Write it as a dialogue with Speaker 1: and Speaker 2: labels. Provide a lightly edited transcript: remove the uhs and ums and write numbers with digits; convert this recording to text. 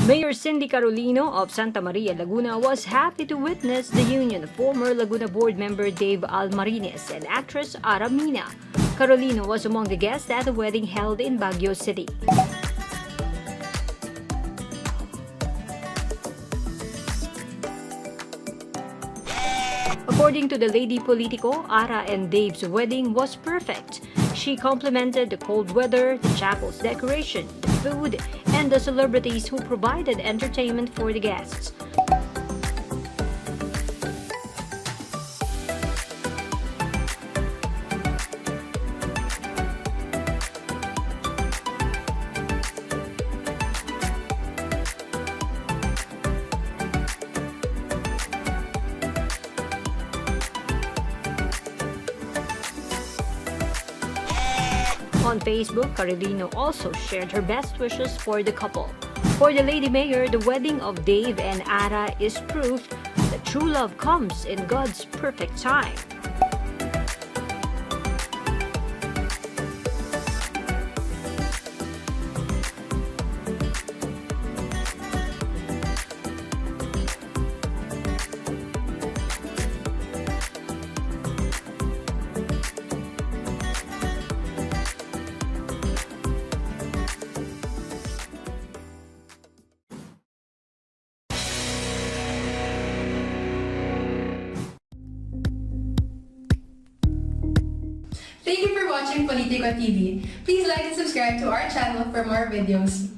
Speaker 1: Mayor Cindy Carolino of Santa Maria, Laguna was happy to witness the union of former Laguna board member Dave Almarinez and actress Ara Mina. Carolino was among the guests at the wedding held in Baguio City. According to the Lady Politiko, Ara and Dave's wedding was perfect. She complimented the cold weather, the chapel's decoration, the food, and the celebrities who provided entertainment for the guests. On Facebook, Carolino also shared her best wishes for the couple. For the Lady Mayor, the wedding of Dave and Ara is proof that true love comes in God's perfect time.
Speaker 2: Thank you for watching Politiko TV. Please like and subscribe to our channel for more videos.